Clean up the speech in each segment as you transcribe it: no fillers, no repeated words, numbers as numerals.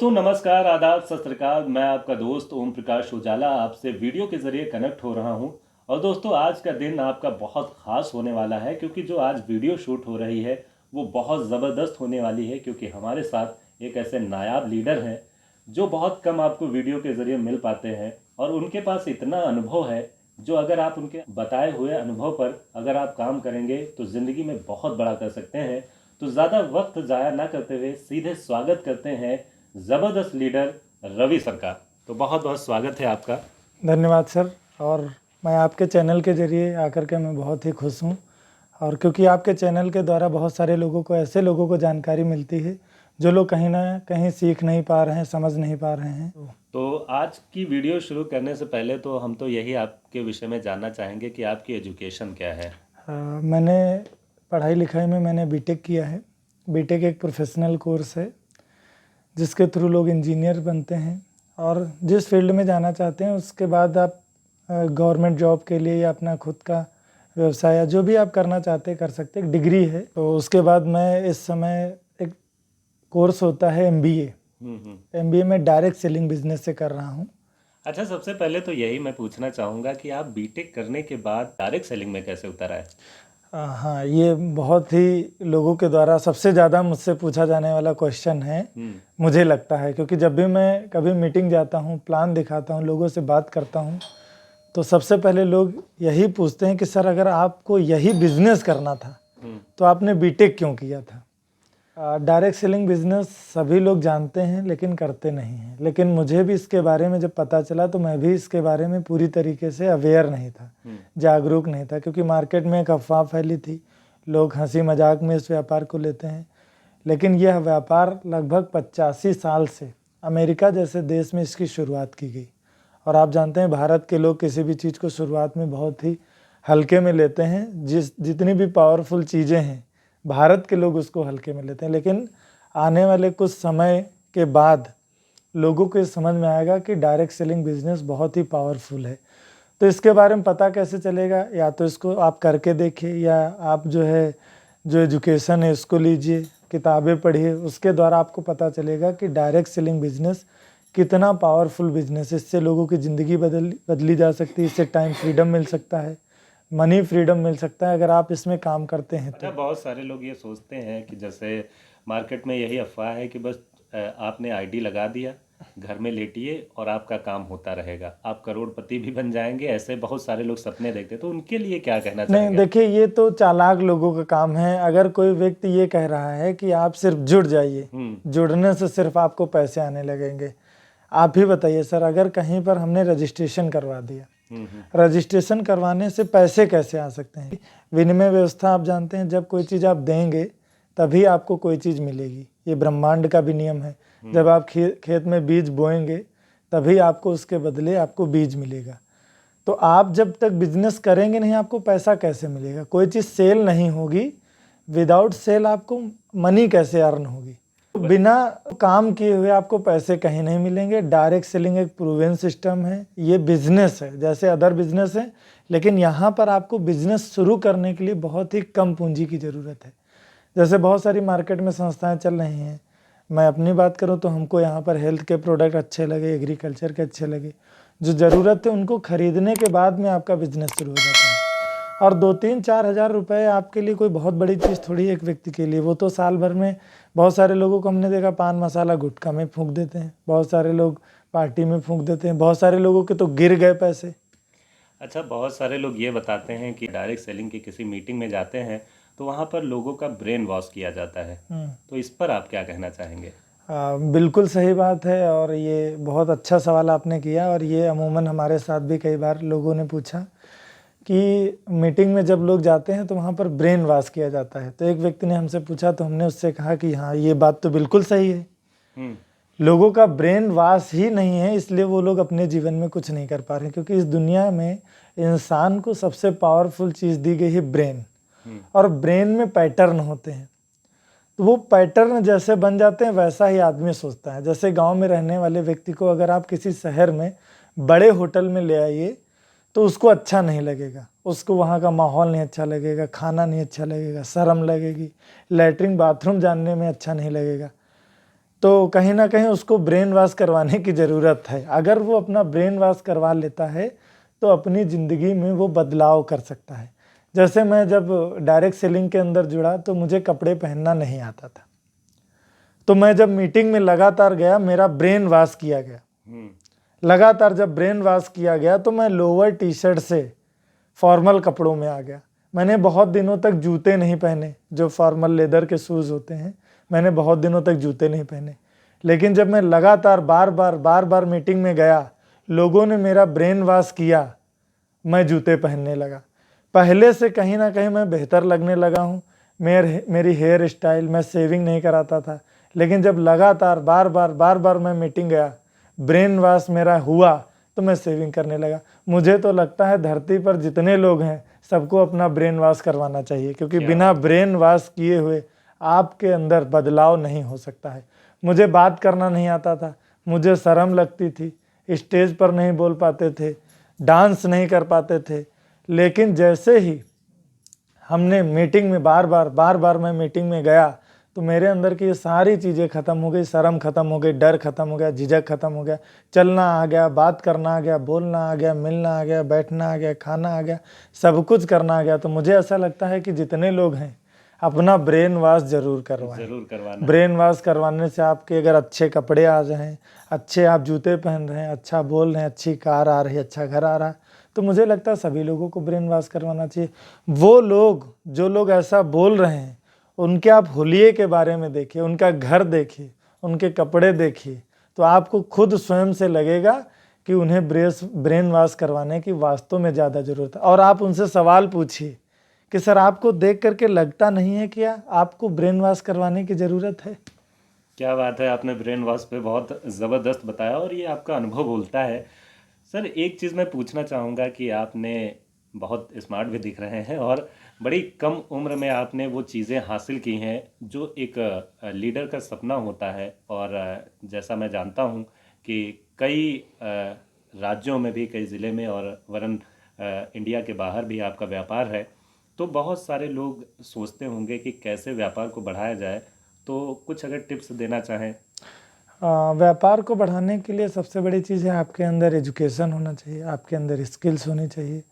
दोस्तों नमस्कार, आदाब, सत श्री अकाल। मैं आपका दोस्त ओम प्रकाश उजाला आपसे वीडियो के ज़रिए कनेक्ट हो रहा हूं। और दोस्तों आज का दिन आपका बहुत ख़ास होने वाला है, क्योंकि जो आज वीडियो शूट हो रही है वो बहुत ज़बरदस्त होने वाली है। क्योंकि हमारे साथ एक ऐसे नायाब लीडर हैं जो बहुत कम आपको वीडियो के ज़रिए मिल पाते हैं, और उनके पास इतना अनुभव है जो अगर आप उनके बताए हुए अनुभव पर अगर आप काम करेंगे तो ज़िंदगी में बहुत बड़ा कर सकते हैं। तो ज़्यादा वक्त ज़ाया ना करते हुए सीधे स्वागत करते हैं ज़बरदस्त लीडर रवि सर का। तो बहुत बहुत स्वागत है आपका। धन्यवाद सर। और मैं आपके चैनल के ज़रिए आकर के मैं बहुत ही खुश हूँ, और क्योंकि आपके चैनल के द्वारा बहुत सारे लोगों को, ऐसे लोगों को जानकारी मिलती है जो लोग कहीं ना कहीं सीख नहीं पा रहे हैं, समझ नहीं पा रहे हैं। तो आज की वीडियो शुरू करने से पहले तो हम तो यही आपके विषय में जानना चाहेंगे कि आपकी एजुकेशन क्या है। मैंने पढ़ाई लिखाई में मैंने बीटेक किया है। बीटेक एक प्रोफेशनल कोर्स है जिसके थ्रू लोग इंजीनियर बनते हैं, और जिस फील्ड में जाना चाहते हैं उसके बाद आप गवर्नमेंट जॉब के लिए या अपना खुद का व्यवसाय या जो भी आप करना चाहते हैं कर सकते हैं। एक डिग्री है। तो उसके बाद मैं इस समय एक कोर्स होता है MBA। MBA में डायरेक्ट सेलिंग बिजनेस से कर रहा हूँ। अच्छा, सबसे पहले तो यही मैं पूछना चाहूँगा कि आप बीटेक करने के बाद डायरेक्ट सेलिंग में कैसे उतर आए। हाँ, ये बहुत ही लोगों के द्वारा सबसे ज़्यादा मुझसे पूछा जाने वाला क्वेश्चन है, मुझे लगता है। क्योंकि जब भी मैं कभी मीटिंग जाता हूँ, प्लान दिखाता हूँ, लोगों से बात करता हूँ, तो सबसे पहले लोग यही पूछते हैं कि सर अगर आपको यही बिजनेस करना था तो आपने बीटेक क्यों किया था। डायरेक्ट सेलिंग बिजनेस सभी लोग जानते हैं लेकिन करते नहीं हैं। लेकिन मुझे भी इसके बारे में जब पता चला तो मैं भी इसके बारे में पूरी तरीके से अवेयर नहीं था, जागरूक नहीं था। क्योंकि मार्केट में एक अफवाह फैली थी, लोग हंसी मजाक में इस व्यापार को लेते हैं। लेकिन यह व्यापार लगभग 85 साल से अमेरिका जैसे देश में इसकी शुरुआत की गई। और आप जानते हैं भारत के लोग किसी भी चीज़ को शुरुआत में बहुत ही हल्के में लेते हैं। जितनी भी पावरफुल चीज़ें हैं भारत के लोग उसको हल्के में लेते हैं। लेकिन आने वाले कुछ समय के बाद लोगों को समझ में आएगा कि डायरेक्ट सेलिंग बिजनेस बहुत ही पावरफुल है। तो इसके बारे में पता कैसे चलेगा? या तो इसको आप करके देखिए, या आप जो एजुकेशन है उसको लीजिए, किताबें पढ़िए, उसके द्वारा आपको पता चलेगा कि डायरेक्ट सेलिंग बिजनेस कितना पावरफुल बिजनेस है। इससे लोगों की ज़िंदगी बदली जा सकती है। इससे टाइम फ्रीडम मिल सकता है, मनी फ्रीडम मिल सकता है अगर आप इसमें काम करते हैं अच्छा, तो। बहुत सारे लोग ये सोचते हैं कि जैसे मार्केट में यही अफवाह है कि बस आपने आईडी लगा दिया, घर में लेटिए और आपका काम होता रहेगा, आप करोड़पति भी बन जाएंगे। ऐसे बहुत सारे लोग सपने देखते हैं, तो उनके लिए क्या कहना नहीं, चाहेंगे। देखिए ये तो चालाक लोगों का काम है। अगर कोई व्यक्ति ये कह रहा है कि आप सिर्फ जुड़ जाइए, जुड़ने से सिर्फ आपको पैसे आने लगेंगे। आप ही बताइए सर, अगर कहीं पर हमने रजिस्ट्रेशन करवा दिया, रजिस्ट्रेशन करवाने से पैसे कैसे आ सकते हैं? विनिमय व्यवस्था आप जानते हैं, जब कोई चीज़ आप देंगे तभी आपको कोई चीज़ मिलेगी। ये ब्रह्मांड का भी नियम है। जब आप खेत में बीज बोएंगे तभी आपको उसके बदले आपको बीज मिलेगा। तो आप जब तक बिजनेस करेंगे नहीं, आपको पैसा कैसे मिलेगा? कोई चीज़ सेल नहीं होगी, विदाउट सेल आपको मनी कैसे अर्न होगी? बिना काम किए हुए आपको पैसे कहीं नहीं मिलेंगे। डायरेक्ट सेलिंग एक प्रूवन सिस्टम है। ये बिजनेस है जैसे अदर बिजनेस है, लेकिन यहाँ पर आपको बिजनेस शुरू करने के लिए बहुत ही कम पूंजी की ज़रूरत है। जैसे बहुत सारी मार्केट में संस्थाएं चल रही हैं। मैं अपनी बात करूँ तो हमको यहाँ पर हेल्थ के प्रोडक्ट अच्छे लगे, एग्रीकल्चर के अच्छे लगे, जो ज़रूरत है उनको खरीदने के बाद में आपका बिजनेस शुरू हो जाता है। और 2-3-4 हज़ार रुपये आपके लिए कोई बहुत बड़ी चीज़ थोड़ी है एक व्यक्ति के लिए। वो तो साल भर में बहुत सारे लोगों को हमने देखा पान मसाला गुटखा में फूंक देते हैं, बहुत सारे लोग पार्टी में फूंक देते हैं, बहुत सारे लोगों के तो गिर गए पैसे। अच्छा, बहुत सारे लोग ये बताते हैं कि डायरेक्ट सेलिंग की किसी मीटिंग में जाते हैं तो वहाँ पर लोगों का ब्रेन वॉश किया जाता है, तो इस पर आप क्या कहना चाहेंगे। बिल्कुल सही बात है, और ये बहुत अच्छा सवाल आपने किया। और ये अमूमन हमारे साथ भी कई बार लोगों ने पूछा कि मीटिंग में जब लोग जाते हैं तो वहाँ पर ब्रेन वॉश किया जाता है। तो एक व्यक्ति ने हमसे पूछा तो हमने उससे कहा कि हाँ, ये बात तो बिल्कुल सही है। लोगों का ब्रेन वॉश ही नहीं है, इसलिए वो लोग अपने जीवन में कुछ नहीं कर पा रहे हैं। क्योंकि इस दुनिया में इंसान को सबसे पावरफुल चीज़ दी गई है ब्रेन, और ब्रेन में पैटर्न होते हैं। तो वो पैटर्न जैसे बन जाते हैं वैसा ही आदमी सोचता है। जैसे गांव में रहने वाले व्यक्ति को अगर आप किसी शहर में बड़े होटल में ले आइए तो उसको अच्छा नहीं लगेगा, उसको वहाँ का माहौल नहीं अच्छा लगेगा, खाना नहीं अच्छा लगेगा, शर्म लगेगी, लैट्रिन बाथरूम जानने में अच्छा नहीं लगेगा। तो कहीं ना कहीं उसको ब्रेन वॉश करवाने की ज़रूरत है। अगर वो अपना ब्रेन वॉश करवा लेता है तो अपनी ज़िंदगी में वो बदलाव कर सकता है। जैसे मैं जब डायरेक्ट सेलिंग के अंदर जुड़ा तो मुझे कपड़े पहनना नहीं आता था, तो मैं जब मीटिंग में लगातार गया, मेरा ब्रेन वॉश किया गया। लगातार जब ब्रेन वॉश किया गया तो मैं लोअर टी शर्ट से फॉर्मल कपड़ों में आ गया। मैंने बहुत दिनों तक जूते नहीं पहने, जो फॉर्मल लेदर के शूज़ होते हैं, मैंने बहुत दिनों तक जूते नहीं पहने। लेकिन जब मैं लगातार बार बार मीटिंग में गया, लोगों ने मेरा ब्रेन वॉश किया, मैं जूते पहनने लगा। पहले से कहीं ना कहीं मैं बेहतर लगने लगा हूँ। मेरी हेयर स्टाइल, मैं सेविंग नहीं कराता था, लेकिन जब लगातार बार बार मैं मीटिंग गया, ब्रेन वॉश मेरा हुआ तो मैं सेविंग करने लगा। मुझे तो लगता है धरती पर जितने लोग हैं सबको अपना ब्रेन वॉश करवाना चाहिए, क्योंकि बिना ब्रेन वॉश किए हुए आपके अंदर बदलाव नहीं हो सकता है। मुझे बात करना नहीं आता था, मुझे शर्म लगती थी, स्टेज पर नहीं बोल पाते थे, डांस नहीं कर पाते थे। लेकिन जैसे ही हमने मीटिंग में बार बार मैं मीटिंग में गया तो मेरे अंदर की ये सारी चीज़ें ख़त्म हो गई। शर्म ख़त्म हो गई, डर ख़त्म हो गया, झिझक ख़त्म हो गया, चलना आ गया, बात करना आ गया, बोलना आ गया, मिलना आ गया, बैठना आ गया, खाना आ गया, सब कुछ करना आ गया। तो मुझे ऐसा लगता है कि जितने लोग हैं अपना ब्रेन वॉश ज़रूर करवाएं। ब्रेन वॉश करवाने से आपके अगर अच्छे कपड़े आ जाएँ, अच्छे आप जूते पहन रहे हैं, अच्छा बोल रहे हैं, अच्छी कार आ रही है, अच्छा घर आ रहा है, तो मुझे लगता है सभी लोगों को ब्रेन वॉश करवाना चाहिए। वो लोग जो लोग ऐसा बोल रहे हैं उनके आप हुलिये के बारे में देखिए, उनका घर देखिए, उनके कपड़े देखिए, तो आपको खुद स्वयं से लगेगा कि उन्हें ब्रेन वॉश करवाने की वास्तव में ज़्यादा ज़रूरत है। और आप उनसे सवाल पूछिए कि सर आपको देख करके लगता नहीं है कि आपको ब्रेन वॉश करवाने की ज़रूरत है? क्या बात है, आपने ब्रेन वॉश पे बहुत ज़बरदस्त बताया और ये आपका अनुभव बोलता है। सर एक चीज़ मैं पूछना चाहूँगा कि आपने बहुत स्मार्ट भी दिख रहे हैं और बड़ी कम उम्र में आपने वो चीज़ें हासिल की हैं जो एक लीडर का सपना होता है। और जैसा मैं जानता हूँ कि कई राज्यों में भी, कई ज़िले में और वरन इंडिया के बाहर भी आपका व्यापार है, तो बहुत सारे लोग सोचते होंगे कि कैसे व्यापार को बढ़ाया जाए। तो कुछ अगर टिप्स देना चाहें। व्यापार को बढ़ाने के लिए सबसे बड़ी चीज़ है आपके अंदर एजुकेशन होना चाहिए, आपके अंदर स्किल्स होनी चाहिए।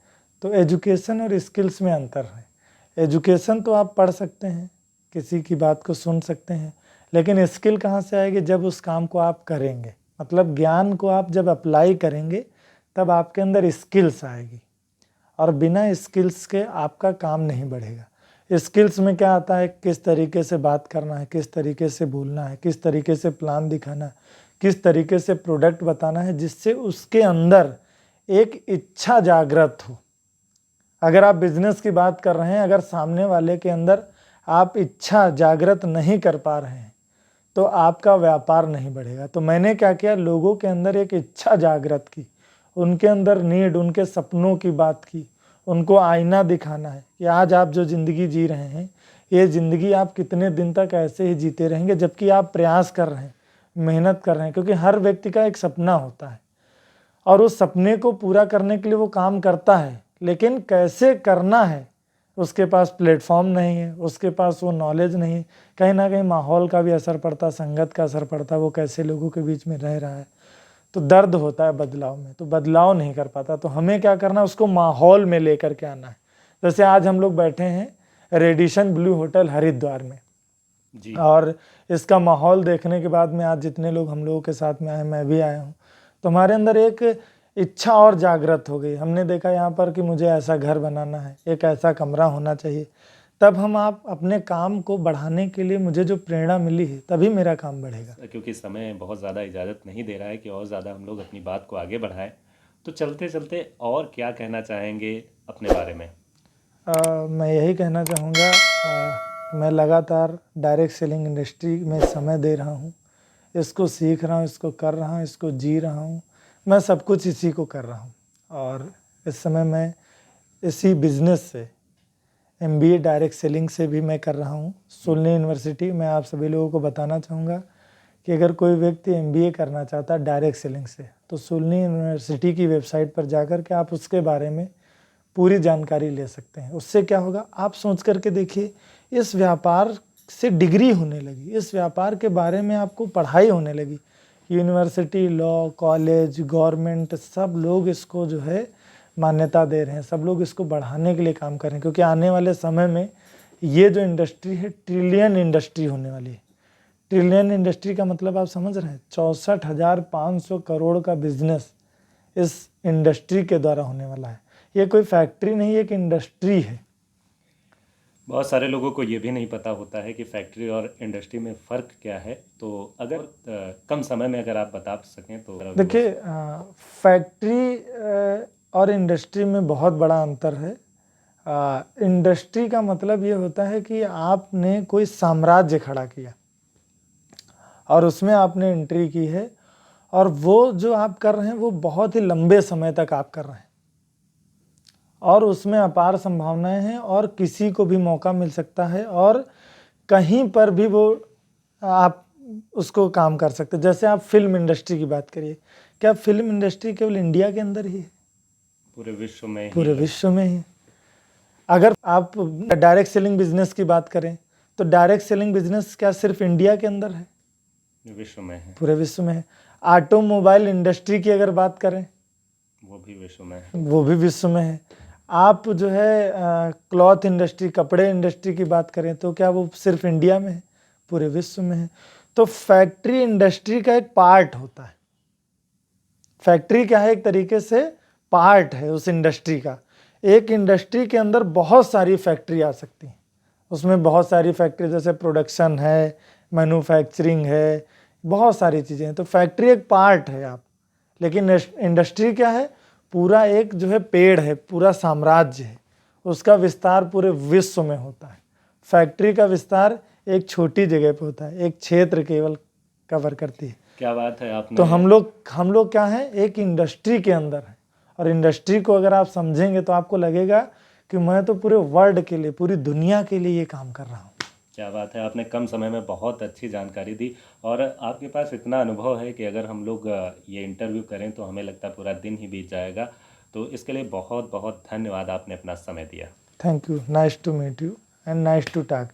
तो एजुकेशन और स्किल्स में अंतर है। एजुकेशन तो आप पढ़ सकते हैं, किसी की बात को सुन सकते हैं, लेकिन स्किल कहाँ से आएगी? जब उस काम को आप करेंगे, मतलब ज्ञान को आप जब अप्लाई करेंगे तब आपके अंदर स्किल्स आएगी, और बिना स्किल्स के आपका काम नहीं बढ़ेगा। स्किल्स में क्या आता है? किस तरीके से बात करना है, किस तरीके से बोलना है, किस तरीके से प्लान दिखाना है, किस तरीके से प्रोडक्ट बताना है, जिससे उसके अंदर एक इच्छा जागृत हो। अगर आप बिजनेस की बात कर रहे हैं, अगर सामने वाले के अंदर आप इच्छा जागृत नहीं कर पा रहे हैं तो आपका व्यापार नहीं बढ़ेगा। तो मैंने क्या किया, लोगों के अंदर एक इच्छा जागृत की, उनके अंदर नीड, उनके सपनों की बात की, उनको आईना दिखाना है कि आज आप जो ज़िंदगी जी रहे हैं, ये ज़िंदगी आप कितने दिन तक ऐसे ही जीते रहेंगे, जबकि आप प्रयास कर रहे हैं, मेहनत कर रहे हैं। क्योंकि हर व्यक्ति का एक सपना होता है और उस सपने को पूरा करने के लिए वो काम करता है, लेकिन कैसे करना है उसके पास प्लेटफॉर्म नहीं है, उसके पास वो नॉलेज नहीं है। कहीं ना कहीं माहौल का भी असर पड़ता, संगत का असर पड़ता, वो कैसे लोगों के बीच में रह रहा है, तो दर्द होता है बदलाव में, तो बदलाव नहीं कर पाता। तो हमें क्या करना है, उसको माहौल में लेकर के आना है। जैसे आज हम लोग बैठे हैं रेडिशन ब्लू होटल हरिद्वार में जी। और इसका माहौल देखने के बाद में आज जितने लोग हम लोगों के साथ में आए, मैं भी आया हूँ, तो हमारे अंदर एक इच्छा और जागृत हो गई। हमने देखा यहाँ पर कि मुझे ऐसा घर बनाना है, एक ऐसा कमरा होना चाहिए। तब हम आप अपने काम को बढ़ाने के लिए मुझे जो प्रेरणा मिली है, तभी मेरा काम बढ़ेगा। क्योंकि समय बहुत ज़्यादा इजाज़त नहीं दे रहा है कि और ज़्यादा हम लोग अपनी बात को आगे बढ़ाएं, तो चलते चलते और क्या कहना चाहेंगे अपने बारे में? मैं यही कहना चाहूँगा, मैं लगातार डायरेक्ट सेलिंग इंडस्ट्री में समय दे रहा हूँ, इसको सीख रहा हूँ, इसको कर रहा हूँ, इसको जी रहा हूँ, मैं सब कुछ इसी को कर रहा हूँ। और इस समय मैं इसी बिज़नेस से MBA डायरेक्ट सेलिंग से भी मैं कर रहा हूँ, सुलनी यूनिवर्सिटी। मैं आप सभी लोगों को बताना चाहूँगा कि अगर कोई व्यक्ति MBA करना चाहता है डायरेक्ट सेलिंग से, तो सुलनी यूनिवर्सिटी की वेबसाइट पर जाकर के आप उसके बारे में पूरी जानकारी ले सकते हैं। उससे क्या होगा, आप सोच करके देखिए, इस व्यापार से डिग्री होने लगी, इस व्यापार के बारे में आपको पढ़ाई होने लगी। यूनिवर्सिटी, लॉ, कॉलेज, गवर्नमेंट, सब लोग इसको जो है मान्यता दे रहे हैं, सब लोग इसको बढ़ाने के लिए काम कर रहे हैं, क्योंकि आने वाले समय में ये जो इंडस्ट्री है ट्रिलियन इंडस्ट्री होने वाली है। ट्रिलियन इंडस्ट्री का मतलब आप समझ रहे हैं, 64,500 करोड़ का बिजनेस इस इंडस्ट्री के द्वारा होने वाला है। ये कोई फैक्ट्री नहीं है, एक इंडस्ट्री है। बहुत सारे लोगों को ये भी नहीं पता होता है कि फैक्ट्री और इंडस्ट्री में फ़र्क क्या है। तो अगर कम समय में अगर आप बता सकें तो। देखिए, फैक्ट्री और इंडस्ट्री में बहुत बड़ा अंतर है। इंडस्ट्री का मतलब ये होता है कि आपने कोई साम्राज्य खड़ा किया और उसमें आपने एंट्री की है, और वो जो आप कर रहे हैं वो बहुत ही लंबे समय तक आप कर रहे हैं, और उसमें अपार संभावनाएं हैं, और किसी को भी मौका मिल सकता है और कहीं पर भी वो आप उसको काम कर सकते हैं। जैसे आप फिल्म इंडस्ट्री की बात करिए, क्या फिल्म इंडस्ट्री केवल इंडिया के अंदर ही है? पूरे विश्व में ही। पूरे विश्व में ही। अगर आप डायरेक्ट सेलिंग बिजनेस की बात करें तो डायरेक्ट सेलिंग बिजनेस क्या सिर्फ इंडिया के अंदर है? विश्व में है, पूरे विश्व में है। ऑटोमोबाइल इंडस्ट्री की अगर बात करें वो भी विश्व में है, वो भी विश्व में है। आप जो है क्लॉथ इंडस्ट्री, कपड़े इंडस्ट्री की बात करें तो क्या वो सिर्फ इंडिया में है? पूरे विश्व में है। तो फैक्ट्री इंडस्ट्री का एक पार्ट होता है। फैक्ट्री क्या है? एक तरीके से पार्ट है उस इंडस्ट्री का। एक इंडस्ट्री के अंदर बहुत सारी फैक्ट्री आ सकती हैं, उसमें बहुत सारी फैक्ट्री, जैसे प्रोडक्शन है, मैन्युफैक्चरिंग है, बहुत सारी चीज़ें हैं। तो फैक्ट्री एक पार्ट है आप, लेकिन इंडस्ट्री क्या है? पूरा एक जो है पेड़ है, पूरा साम्राज्य है, उसका विस्तार पूरे विश्व में होता है। फैक्ट्री का विस्तार एक छोटी जगह पे होता है, एक क्षेत्र केवल कवर करती है। क्या बात है आपने। तो हम लोग क्या है? एक इंडस्ट्री के अंदर है, और इंडस्ट्री को अगर आप समझेंगे तो आपको लगेगा कि मैं तो पूरे वर्ल्ड के लिए, पूरी दुनिया के लिए ये काम कर रहा हूँ। क्या बात है, आपने कम समय में बहुत अच्छी जानकारी दी, और आपके पास इतना अनुभव है कि अगर हम लोग ये इंटरव्यू करें तो हमें लगता है पूरा दिन ही बीत जाएगा। तो इसके लिए बहुत बहुत धन्यवाद, आपने अपना समय दिया। Thank you, nice to meet you and nice to talk.